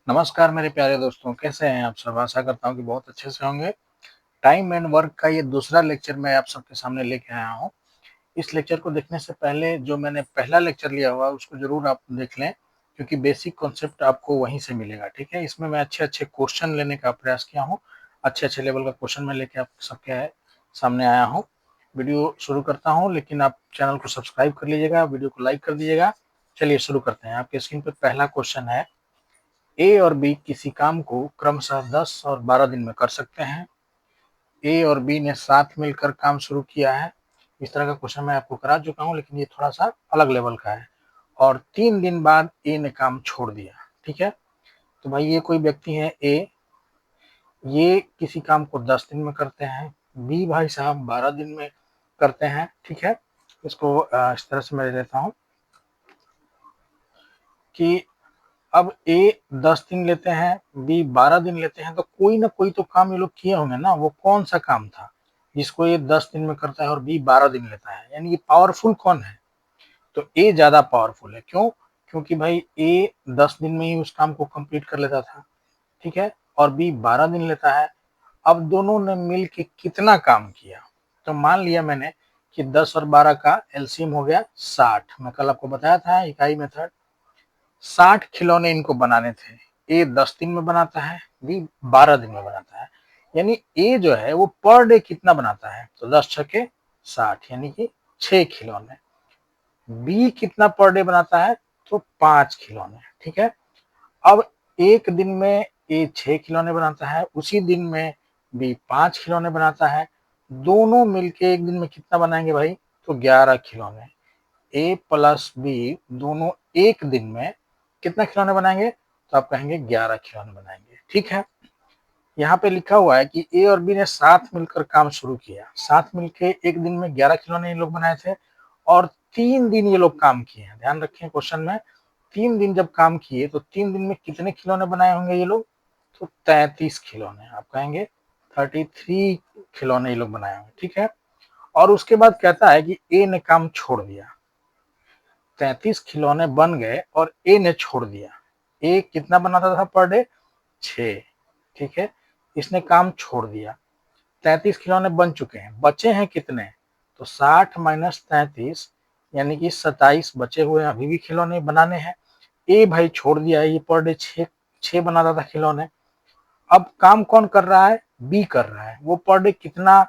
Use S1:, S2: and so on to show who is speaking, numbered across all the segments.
S1: नमस्कार मेरे प्यारे दोस्तों, कैसे हैं आप सब? आशा करता हूँ कि बहुत अच्छे से होंगे। टाइम एंड वर्क का ये दूसरा लेक्चर मैं आप सबके सामने लेके आया हूँ। इस लेक्चर को देखने से पहले जो मैंने पहला लेक्चर लिया हुआ है उसको ज़रूर आप देख लें, क्योंकि बेसिक कॉन्सेप्ट आपको वहीं से मिलेगा, ठीक है? इसमें मैं अच्छे-अच्छे क्वेश्चन लेने का प्रयास किया हूँ। अच्छे-अच्छे लेवल का क्वेश्चन मैं लेके आप सबके सामने आया हूँ। वीडियो शुरू करता हूँ, लेकिन आप चैनल को सब्सक्राइब कर लीजिएगा, वीडियो को लाइक कर दीजिएगा। चलिए शुरू करते हैं। आपके स्क्रीन पे पहला क्वेश्चन है, ए और बी किसी काम को क्रमशः 10 और 12 दिन में कर सकते हैं। ए और बी ने साथ मिलकर काम शुरू किया है। इस तरह का क्वेश्चन मैं आपको करा चुका हूँ, लेकिन ये थोड़ा सा अलग लेवल का है। और 3 दिन बाद ए ने काम छोड़ दिया, ठीक है? तो भाई ये कोई व्यक्ति है ए, ये किसी काम को 10 दिन में करते हैं। बी भाई साहब 12 दिन में करते हैं, ठीक है? इसको इस तरह से मैं ले लेता हूँ कि अब ए 10 दिन लेते हैं, बी 12 दिन लेते हैं, तो कोई ना कोई तो काम ये लोग किए होंगे ना। वो कौन सा काम था जिसको ये 10 दिन में करता है और बी 12 दिन लेता है? यानी कि पावरफुल कौन है? तो ए ज्यादा पावरफुल है। क्यों? क्योंकि भाई ए 10 दिन में ही उस काम को कंप्लीट कर लेता था, ठीक है, और बी 12 दिन लेता है। अब दोनों ने मिल के कितना काम किया? तो मान लिया मैंने कि 10 और 12 का एलसीएम हो गया 60। मैं कल आपको बताया था इकाई मेथड। 60 खिलौने इनको बनाने थे। ए 10 दिन में बनाता है, बी 12 दिन में बनाता है। यानी ए जो है वो पर डे कितना बनाता है? तो 10 छके 60, यानी कि 6 खिलौने। बी कितना पर डे बनाता है? तो 5 खिलौने, ठीक है। अब एक दिन में ए 6 खिलौने बनाता है, उसी दिन में बी 5 खिलौने बनाता है। दोनों मिलके एक दिन में कितना बनाएंगे भाई? तो 11 खिलौने। ए प्लस बी दोनों एक दिन में कितना खिलौने बनाएंगे? तो आप कहेंगे 11 खिलौने बनाएंगे, ठीक है। यहाँ पे लिखा हुआ है कि ए और बी ने साथ मिलकर काम शुरू किया। साथ मिलके एक दिन में 11 खिलौने ये लोग बनाए थे और 3 दिन ये लोग काम किए हैं। ध्यान रखें क्वेश्चन में, 3 दिन जब काम किए तो 3 दिन में कितने खिलौने बनाए होंगे ये लोग? तो 33 खिलौने। आप कहेंगे 33 खिलौने ये लोग बनाए होंगे, ठीक है। और उसके बाद कहता है कि ए ने काम छोड़ दिया। 33 खिलौने बन गए और ए ने छोड़ दिया। ए कितना बनाता था पर डे? 6, ठीक है। इसने काम छोड़ दिया। 33 खिलौने बन चुके हैं, बचे हैं कितने? तो 60 माइनस 33 यानी कि 27 बचे हुए हैं, अभी भी खिलौने बनाने हैं। ए भाई छोड़ दिया है, ये पर डे 6 बनाता था खिलौने। अब काम कौन कर रहा है? बी कर रहा है। वो पर डे कितना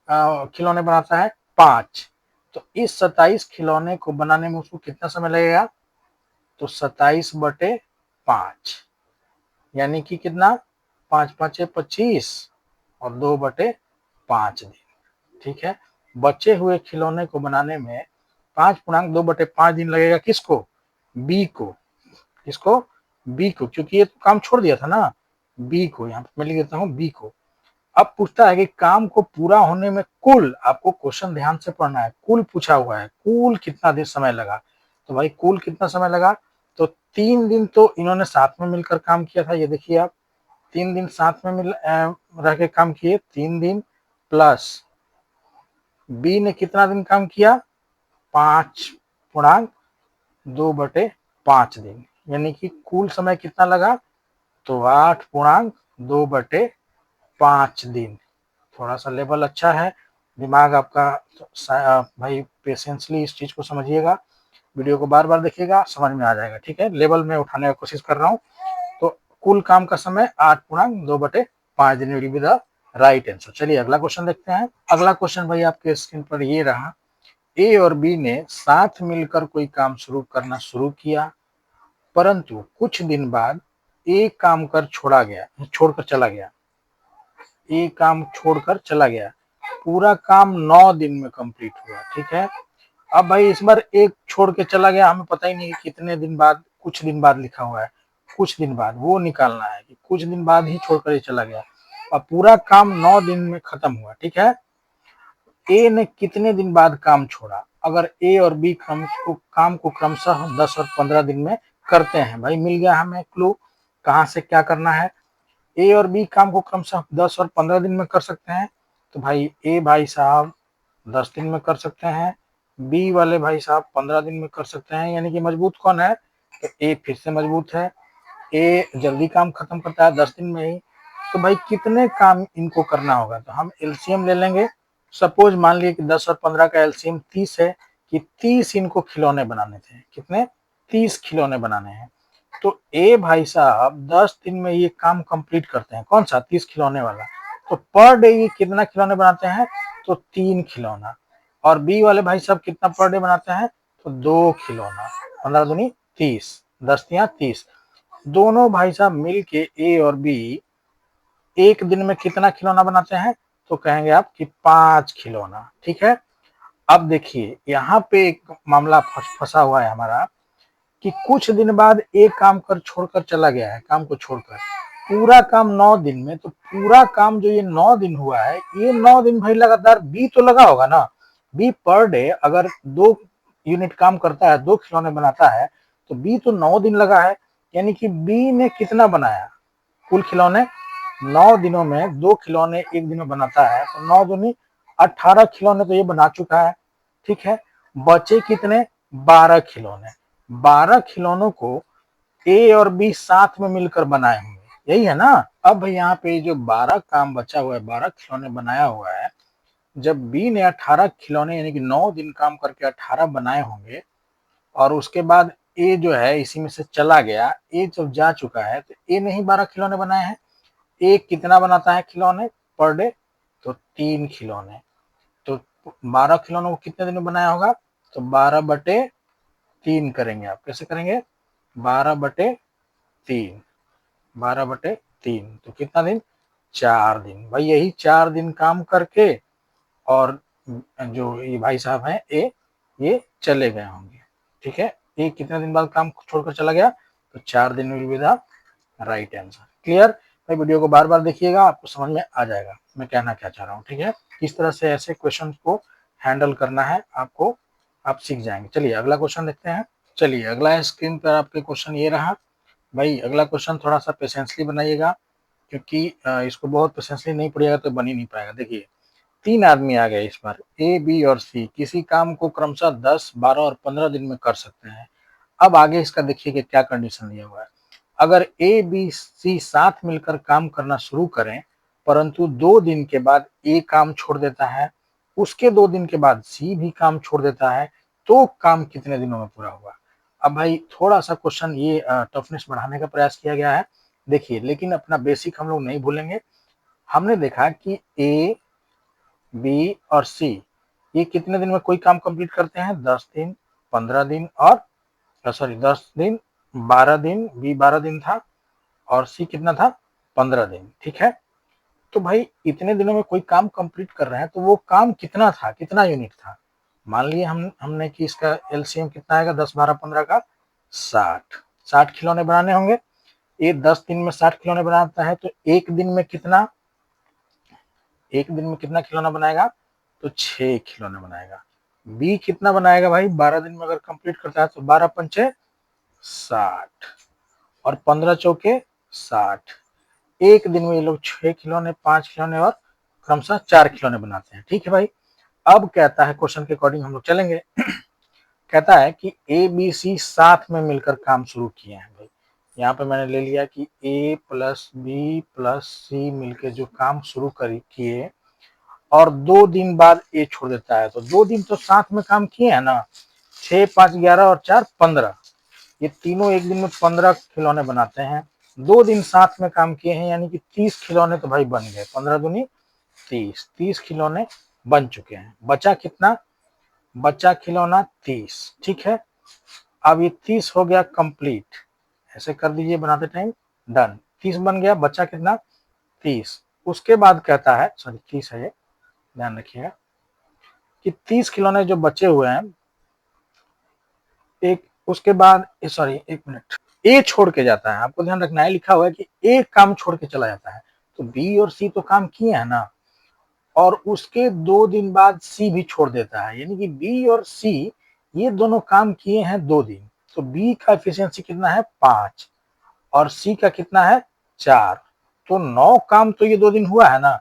S1: खिलौने बनाता है? 5। तो इस 27 खिलौने को बनाने में उसको कितना समय लगेगा? तो 27/5, यानी कि कितना? 5 5 25 और 2/5 दिन, ठीक है। बचे हुए खिलौने को बनाने में 5 2/5 दिन लगेगा। किसको? बी को। किसको? बी को, क्योंकि ये तो काम छोड़ दिया था ना। बी को, यहाँ पे मैं लिख देता हूँ बी को। अब पूछता है कि काम को पूरा होने में कुल, आपको क्वेश्चन ध्यान से पढ़ना है, कुल पूछा हुआ है, कुल कितना देर समय लगा? तो भाई कुल कितना समय लगा? तो 3 दिन तो इन्होंने साथ में मिलकर काम किया था, ये देखिए आप। 3 दिन साथ में रह के काम किए, 3 दिन प्लस बी ने कितना दिन काम किया? 5/2/5 दिन, यानी कि कुल समय कितना लगा? तो 8/2/5 दिन। थोड़ा सा लेवल अच्छा है, दिमाग आपका भाई पेशेंसली इस चीज को समझिएगा, वीडियो को बार बार देखिएगा, समझ में आ जाएगा, ठीक है। लेवल में उठाने का कोशिश कर रहा हूँ। तो कुल काम का समय 8/2/5 दिन will be the right answer. चलिए अगला क्वेश्चन देखते हैं। अगला क्वेश्चन भाई आपके स्क्रीन पर ये रहा। ए और बी ने साथ मिलकर कोई काम शुरू करना शुरू किया, परंतु कुछ दिन बाद ए काम कर छोड़कर चला गया। ए काम छोड़कर चला गया। पूरा काम 9 दिन में कंप्लीट हुआ, ठीक है। अब भाई इस बार एक छोड़ के चला गया, हमें पता ही नहीं कितने दिन बाद, कुछ दिन बाद लिखा हुआ है, कुछ दिन बाद वो निकालना है कि कुछ दिन बाद ही छोड़कर ये चला गया। और पूरा काम 9 दिन में खत्म हुआ, ठीक है। ए ने कितने दिन बाद काम छोड़ा? अगर ए और बी काम को क्रमशः 10 और 15 दिन में करते हैं, भाई मिल गया हमें क्लू कहाँ से क्या करना है। ए और बी काम को क्रमशः 10 और 15 दिन में कर सकते हैं, तो भाई ए भाई साहब 10 दिन में कर सकते हैं, बी वाले भाई साहब 15 दिन में कर सकते हैं। यानी कि मजबूत कौन है? तो ए फिर से मजबूत है। ए जल्दी काम खत्म करता है 10 दिन में ही, तो भाई कितने काम इनको करना होगा? तो हम एलसीएम ले लेंगे। सपोज मान लिए कि 10 और 15 का एलसीएम 30 है, कि 30 इनको खिलौने बनाने थे। कितने? 30 खिलौने बनाने हैं। तो ए भाई साहब 10 दिन में ये काम कंप्लीट करते हैं। कौन सा? 30 खिलौने वाला। तो पर डे ये कितना खिलौने बनाते हैं? तो 3 खिलौना। और बी वाले भाई साहब कितना पर डे बनाते हैं? तो 2 खिलौना। 15 दूनी 30, 10 तिया 30। दोनों भाई साहब मिल के ए और बी एक दिन में कितना खिलौना बनाते हैं? तो कहेंगे आप कि 5 खिलौना। ठीक है। अब देखिए यहाँ पे एक मामला फंसा हुआ है हमारा, कि कुछ दिन बाद एक काम कर छोड़कर चला गया है, काम को छोड़कर। पूरा काम 9 दिन में, तो पूरा काम जो ये 9 दिन हुआ है, ये 9 दिन भाई लगातार बी तो लगा होगा ना। बी पर डे अगर 2 यूनिट काम करता है, 2 खिलौने बनाता है, तो बी तो 9 दिन लगा है। यानी कि बी ने कितना बनाया? कुल खिलौने 9 दिनों में 2 खिलौने एक दिन में बनाता है, तो 9 दूनी 18 खिलौने तो ये बना चुका है। ठीक है। बचे कितने? 12 खिलौने। 12 खिलौनों को ए और बी साथ में मिलकर बनाए होंगे, यही है ना। अब यहाँ पे जो 12 काम बचा हुआ है, 12 खिलौने बनाया हुआ है, जब बी ने 18 खिलौने यानी कि 9 दिन काम करके 18 बनाए होंगे, और उसके बाद ए जो है इसी में से चला गया, ए जब जा चुका है, तो ए ने ही 12 खिलौने बनाए हैं। ए कितना बनाता है खिलौने पर डे? तो 3 खिलौने। तो 12 खिलौनों को कितने दिन में बनाया होगा? तो 12/3 करेंगे आप। कैसे करेंगे? 12/3। 12/3 तो कितना दिन? 4 दिन। भाई यही 4 दिन काम करके और जो ये भाई साहब हैं ये चले गए होंगे। ठीक है। ये कितने दिन बाद काम छोड़कर चला गया? तो 4 दिन will be the right answer. Clear? भाई वीडियो को बार बार देखिएगा, आपको समझ में आ जाएगा मैं कहना क्या चाह रहा हूँ। ठीक है। किस तरह से ऐसे क्वेश्चन को हैंडल करना है आपको, आप सीख जाएंगे। चलिए अगला क्वेश्चन देखते हैं। चलिए अगला स्क्रीन पर आपके क्वेश्चन ये रहा। भाई अगला क्वेश्चन थोड़ा सा पेशेंसली बनाइएगा, क्योंकि इसको बहुत पेशेंसली नहीं पढ़िएगा तो बन ही नहीं पाएगा। देखिए 3 आदमी आ गए इस बार, ए बी और सी किसी काम को क्रमशः 10, 12 और 15 दिन में कर सकते हैं। अब आगे इसका देखिए कि क्या कंडीशन दिया हुआ है। अगर ए बी सी साथ मिलकर काम करना शुरू करें, परंतु 2 दिन के बाद ए काम छोड़ देता है, उसके 2 दिन के बाद सी भी काम छोड़ देता है, तो काम कितने दिनों में पूरा हुआ? अब भाई थोड़ा सा क्वेश्चन ये टफनेस बढ़ाने का प्रयास किया गया है। देखिए लेकिन अपना बेसिक हम लोग नहीं भूलेंगे। हमने देखा कि ए बी और सी ये कितने दिन में कोई काम कंप्लीट करते हैं? 10 दिन, 15 दिन और सॉरी 10 दिन, 12 दिन। बी 12 दिन था और सी कितना था? 15 दिन। ठीक है। तो भाई इतने दिनों में कोई काम कंप्लीट कर रहे हैं, तो वो काम कितना था, कितना यूनिट था? मान लिए हमने कि इसका एलसीएम कितना आएगा 10, 12, 15 का 60। 60 खिलौने बनाने होंगे। ये 10 दिन में 60 खिलौने बनाता है, तो एक दिन में कितना खिलौना बनाएगा? तो 6 खिलौने बनाएगा। बी कितना बनाएगा भाई? 12 दिन में अगर कंप्लीट करता है तो 12 पंचे 60 और 15 चौके 60। एक दिन में ये लोग 6 खिलौने, 5 खिलौने और क्रमशः 4 खिलौने बनाते हैं। ठीक है भाई। अब कहता है क्वेश्चन के अकॉर्डिंग हम लोग चलेंगे। कहता है कि ए बी सी साथ में मिलकर काम शुरू किए हैं। भाई यहाँ पे मैंने ले लिया कि ए प्लस बी प्लस सी मिलकर जो काम शुरू किए, और 2 दिन बाद ए छोड़ देता है, तो 2 दिन तो साथ में काम किए हैं ना। 6, 5, 11 और 4, 15। ये तीनों एक दिन में 15 खिलौने बनाते हैं। 2 दिन साथ में काम किए हैं, यानी कि 30 खिलौने तो भाई बन गए। 15 दूनी 30, 30 खिलौने बन चुके हैं। बचा कितना? बचा खिलौना 30। ठीक है। अब ये 30 हो गया कंप्लीट। ऐसे कर दीजिए बनाते टाइम। डन। 30 बन गया। बचा कितना? 30। उसके बाद कहता है, सॉरी 30 है ये, ध्यान रखिएगा कि 30 खिलौने जो बचे हुए हैं, एक उसके बाद सॉरी एक मिनट, ए छोड़ के जाता है। आपको ध्यान रखना है, लिखा हुआ है कि ए काम छोड़ के चला जाता है, तो बी और सी तो काम किए हैं ना, और उसके 2 दिन बाद सी भी छोड़ देता है, यानी कि बी और सी ये दोनों काम किए हैं 2 दिन। तो बी का एफिशिएंसी कितना है? 5 और सी का कितना है? 4। तो 9 काम तो ये 2 दिन हुआ है ना।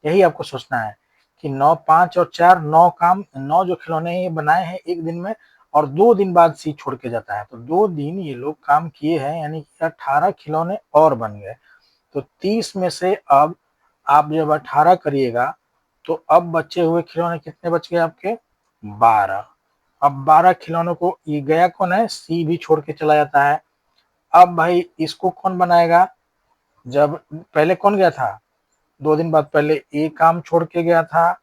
S1: यही आपको सोचना है कि 9, 5 और 4, 9 काम, 9 जो खिलौने ये बनाए हैं एक दिन में, और 2 दिन बाद सी छोड़ के जाता है। तो 2 दिन ये लोग काम किए हैं, यानी कि 18 खिलौने और बन गए। तो 30 में से अब आप जब 18 करिएगा तो अब बचे हुए खिलौने कितने बच गए आपके? 12। अब 12 खिलौनों को ये गया कौन है? सी भी छोड़ के चला जाता है। अब भाई इसको कौन बनाएगा? जब पहले कौन गया था? 2 दिन बाद पहले ए काम छोड़ के गया था,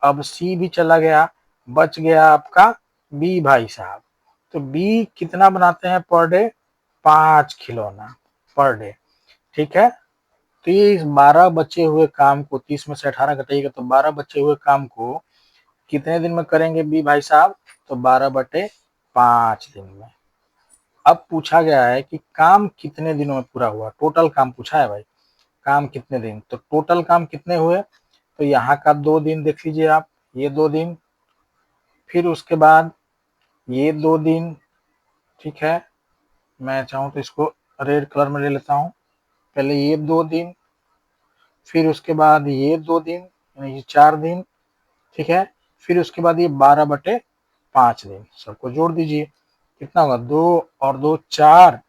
S1: अब सी भी चला गया, बच गया आपका बी भाई साहब। तो बी कितना बनाते हैं पर डे? 5 खिलौना पर डे, ठीक है। तो ये इस 12 बचे हुए काम को 30 में से 18 घटाइएगा तो 12 बचे हुए काम को कितने दिन में करेंगे बी भाई साहब? तो 12/5 दिन में। अब पूछा गया है कि काम कितने दिनों में पूरा हुआ, टोटल काम पूछा है भाई, काम कितने दिन। तो टोटल काम कितने हुए? तो यहाँ का 2 दिन देख लीजिए आप, ये 2 दिन, फिर उसके बाद ये 2 दिन, ठीक है। मैं चाहूँ तो इसको रेड कलर में ले लेता हूँ। पहले ये 2 दिन, फिर उसके बाद ये 2 दिन, यानी ये 4 दिन, ठीक है। फिर उसके बाद ये 12/5 दिन, सबको जोड़ दीजिए, कितना होगा? 2 और 2 4,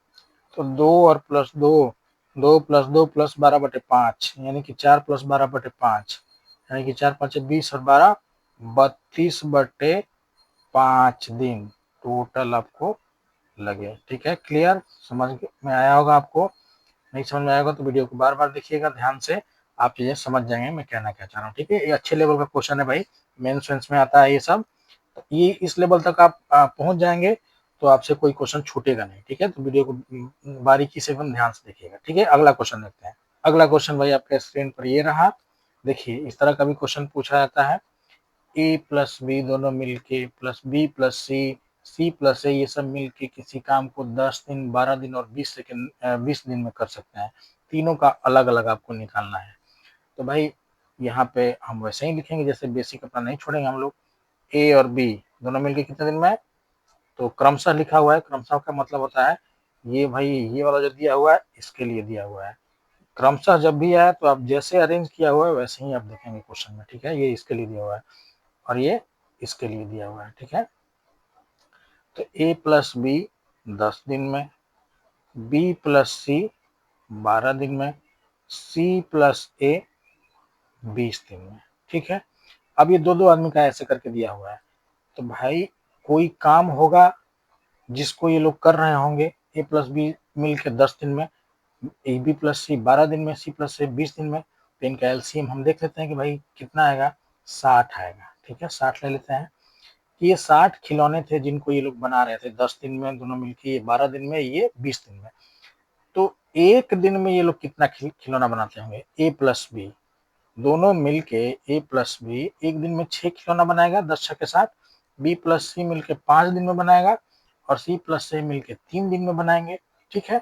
S1: तो 2 और प्लस 2, 2 प्लस 2 प्लस 12/5, यानी कि 4 प्लस 12/5, यानी कि 4 5 20 और 12 32/5 दिन टोटल आपको लगे, ठीक है। क्लियर समझ में आया होगा आपको? नहीं समझ में आएगा तो वीडियो को बार बार देखिएगा ध्यान से, आप चीजें समझ जाएंगे मैं कहना क्या चाह रहा हूँ, ठीक है। ये अच्छे लेवल का क्वेश्चन है भाई, मेंस वेंस में आता है ये सब। तो ये इस लेवल तक आप पहुंच जाएंगे तो आपसे कोई क्वेश्चन छूटेगा नहीं, ठीक है। तो वीडियो को बारीकी से एकदम ध्यान से देखिएगा, ठीक है। अगला क्वेश्चन देखते हैं। अगला क्वेश्चन भाई आपके स्क्रीन पर ये रहा। देखिए इस तरह का भी क्वेश्चन पूछा जाता है, ए प्लस बी दोनों मिलके plus B plus C plus A, ये सब मिलके किसी काम को 10 दिन, 12 दिन और 20 दिन में कर सकते हैं। तीनों का अलग अलग आपको निकालना है। तो भाई यहाँ पे हम वैसे ही लिखेंगे जैसे बेसिक अपना नहीं छोड़ेंगे हम लोग। ए और बी दोनों मिलके कितने दिन में? तो क्रमशः लिखा हुआ है, क्रमशः का मतलब होता है ये भाई, ये वाला जो दिया हुआ है इसके लिए दिया हुआ है। क्रमशः जब भी आए तो आप जैसे अरेंज किया हुआ है वैसे ही आप देखेंगे क्वेश्चन में, ठीक है। ये इसके लिए दिया हुआ है और ये इसके लिए दिया हुआ है, ठीक है। तो ए प्लस बी 10 दिन में, बी प्लस सी 12 दिन में, सी प्लस ए 20 दिन में, ठीक है। अब ये दो दो आदमी का ऐसे करके दिया हुआ है। तो भाई कोई काम होगा जिसको ये लोग कर रहे होंगे, ए प्लस बी मिल के 10 दिन में, ए बी प्लस सी 12 दिन में, सी प्लस ए 20 दिन में। तो इनका एलसीएम हम देख लेते हैं कि भाई कितना आएगा? 60 आएगा, ठीक है। 60 ले लेते हैं। ये 60 खिलौने थे जिनको ये लोग बना रहे थे 10 दिन में, दोनों मिलके, ये 12 दिन में, ये 20 दिन में। तो एक दिन में ये लोग कितना खिलौना बनाते होंगे? ए प्लस बी दोनों मिलके, ए प्लस बी एक दिन में 6 खिलौना बनाएगा 10 छक्के 60, बी प्लस सी मिलके 5 दिन में बनाएगा और सी प्लस ए मिलके 3 दिन में बनाएंगे, ठीक है।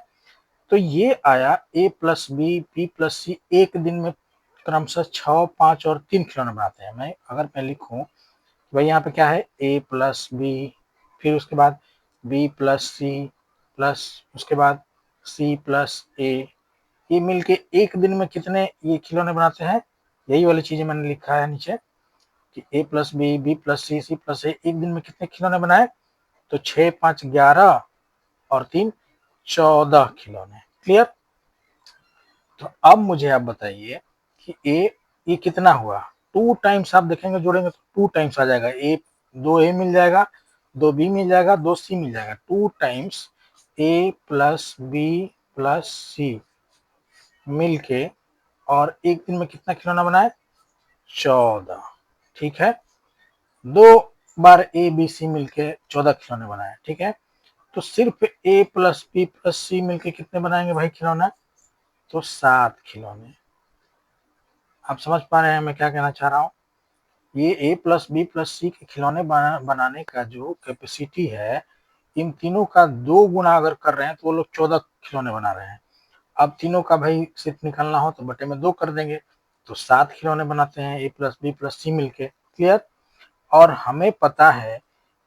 S1: तो ये आया ए प्लस बी प्लस सी एक दिन में क्रमशः 6, 5 और 3 खिलौना बनाते हैं। मैं अगर मैं लिखूं भाई यहाँ पे क्या है? ए प्लस बी, फिर उसके बाद बी प्लस सी, प्लस उसके बाद सी प्लस ए, ये मिलके एक दिन में कितने ये खिलौने बनाते हैं? यही वाली चीजें मैंने लिखा है नीचे कि A plus B plus C plus A एक दिन में कितने खिलौने बनाए? तो 6, 5, 11 और 3, 14 खिलौने। क्लियर? तो अब मुझे आप बताइए कि ए, ये कितना हुआ? 2 टाइम्स आप देखेंगे जोड़ेंगे तो 2 टाइम्स आ जाएगा। ए, 2 ए मिल जाएगा, 2 बी मिल जाएगा, 2 सी मिल जाएगा। 2 टाइम्स ए प्लस बी प्लस सी मिलके और एक दिन में कितना खिलौना बनाए? 14, ठीक है। 2 बार ए बी सी मिलके 14 खिलौने बनाए, ठीक है। तो सिर्फ ए प्लस बी प्लस सी मिलके कितने बनाएंगे भाई खिलौना? तो 7 खिलौने। आप समझ पा रहे हैं मैं क्या कहना चाह रहा हूँ? ये ए प्लस बी प्लस सी के खिलौने बनाने का जो कैपेसिटी है, इन तीनों का 2 गुना अगर कर रहे हैं तो वो लोग 14 खिलौने बना रहे हैं। अब तीनों का भाई सिर्फ निकालना हो तो बटे में 2 कर देंगे, तो 7 खिलौने बनाते हैं ए प्लस बी प्लस सी मिलके। क्लियर? और हमें पता है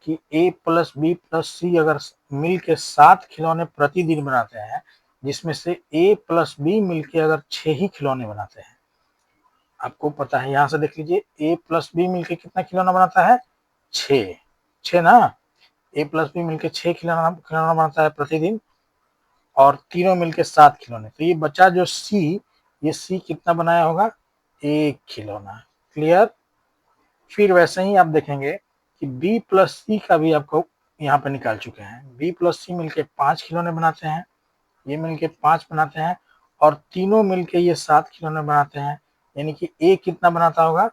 S1: कि ए प्लस बी प्लस सी अगर मिल के 7 खिलौने प्रतिदिन बनाते हैं, जिसमें से ए प्लस बी मिलके अगर 6 ही खिलौने बनाते हैं, आपको पता है, यहां से देख लीजिए ए प्लस बी मिलके कितना खिलौना बनाता है? 6, 6 ना। ए प्लस बी मिलके 6 खिलौना बनाता है प्रतिदिन, और तीनों मिलके 7 खिलौने। तो ये बचा जो सी, ये सी कितना बनाया होगा, 1 खिलौना। क्लियर। फिर वैसे ही आप देखेंगे कि बी प्लस सी का भी आपको यहाँ पे निकाल चुके हैं। बी प्लस सी मिलके 5 खिलौने बनाते हैं, ये मिलके 5 बनाते हैं, और तीनों मिलके ये 7 खिलौने बनाते हैं। यानी कि ए कितना बनाता होगा,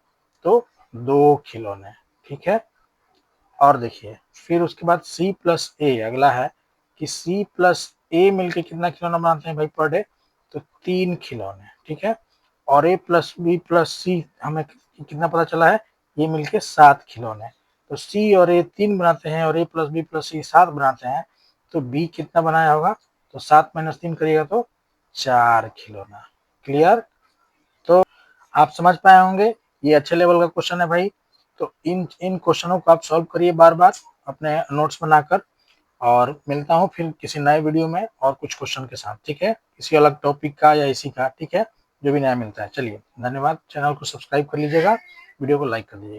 S1: तो 2 खिलौने। ठीक है। और देखिए फिर उसके बाद सी प्लस ए अगला है कि सी प्लस ए मिलके कितना खिलौना बनाते हैं भाई पर डे, तो 3 खिलौने। ठीक है। और ए प्लस बी प्लस सी हमें कितना पता चला है, ये मिलके 7 खिलौने। तो सी और ए 3 बनाते हैं और ए प्लस बी प्लस सी 7 बनाते हैं। तो बी कितना बनाया होगा, तो 7 माइनस 3 करिएगा तो 4 खिलौना। क्लियर। तो आप समझ पाए होंगे, ये अच्छे लेवल का क्वेश्चन है भाई। तो इन इन क्वेश्चनों को आप सॉल्व करिए बार बार अपने नोट्स बनाकर, और मिलता हूँ फिर किसी नए वीडियो में और कुछ क्वेश्चन के साथ। ठीक है, किसी अलग टॉपिक का या इसी का। ठीक है, जो भी नया मिलता है। चलिए धन्यवाद। चैनल को सब्सक्राइब कर लीजिएगा, वीडियो को लाइक कर दीजिएगा।